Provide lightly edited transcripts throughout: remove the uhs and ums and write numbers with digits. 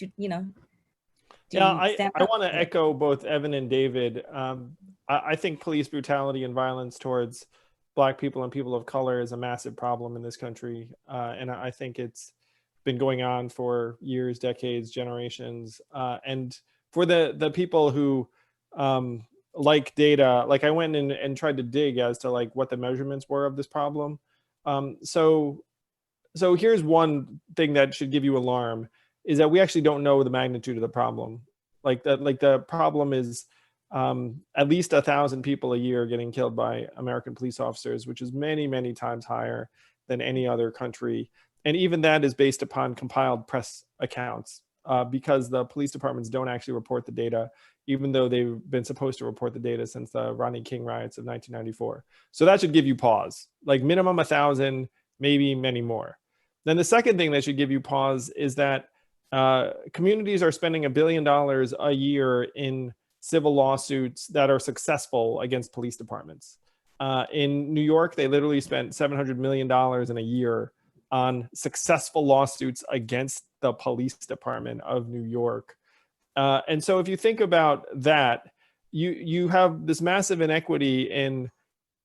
to Yeah, to stand I up want to for it. echo both Evan and David. I think police brutality and violence towards Black people and people of color is a massive problem in this country. And I think it's been going on for years, decades, generations. And for the people who like data, like I went in and tried to dig as to like what the measurements were of this problem. So here's one thing that should give you alarm is that we actually don't know the magnitude of the problem. Like the problem is at least 1,000 people a year getting killed by American police officers, which is many, many times higher than any other country. And even that is based upon compiled press accounts because the police departments don't actually report the data, even though they've been supposed to report the data since the Rodney King riots of 1994. So that should give you pause, like minimum 1,000, maybe many more. Then the second thing that should give you pause is that communities are spending $1 billion a year in civil lawsuits that are successful against police departments. In New York, they literally spent $700 million in a year on successful lawsuits against the police department of New York. And so if you think about that, you have this massive inequity in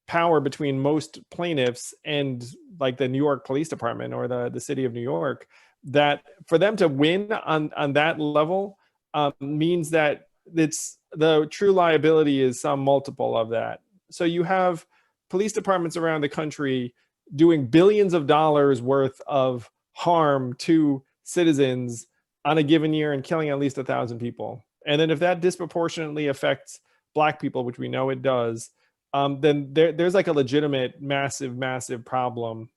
power between most plaintiffs and like the New York Police Department or the city of New York, that for them to win on that level means that it's the true liability is some multiple of that. So you have police departments around the country doing billions of dollars worth of harm to citizens on a given year and killing at least 1,000 people. And then if that disproportionately affects Black people, which we know it does, then there's like a legitimate, massive problem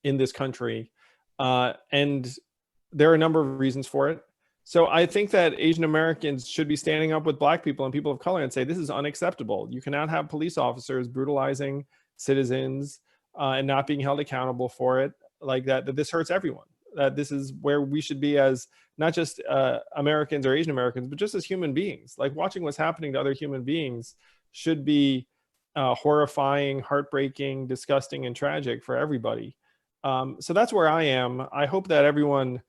in this country. And there are a number of reasons for it. So I think that Asian Americans should be standing up with Black people and people of color and say, this is unacceptable. You cannot have police officers brutalizing citizens and not being held accountable for it like that, that this hurts everyone. That this is where we should be as not just Americans or Asian Americans, but just as human beings. Like watching what's happening to other human beings should be horrifying, heartbreaking, disgusting, and tragic for everybody. So that's where I am. I hope that everyone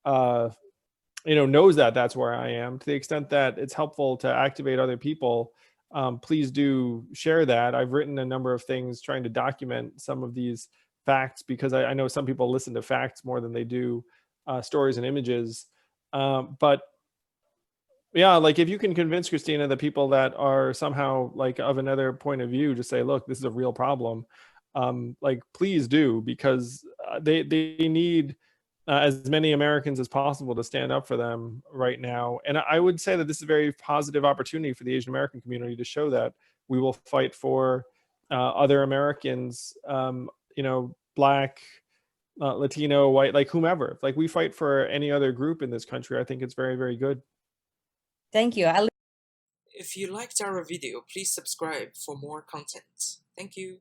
knows that that's where I am. To the extent that it's helpful to activate other people, please do share that. I've written a number of things trying to document some of these facts because I know some people listen to facts more than they do stories and images. But yeah, like if you can convince Christina, the people that are somehow like of another point of view, to say, look, this is a real problem. Like, please do, because they need as many Americans as possible to stand up for them right now. And I would say that this is a very positive opportunity for the Asian American community to show that we will fight for other Americans, Black, Latino, white, like whomever. Like we fight for any other group in this country. I think it's very, very good. Thank you. If you liked our video, please subscribe for more content. Thank you.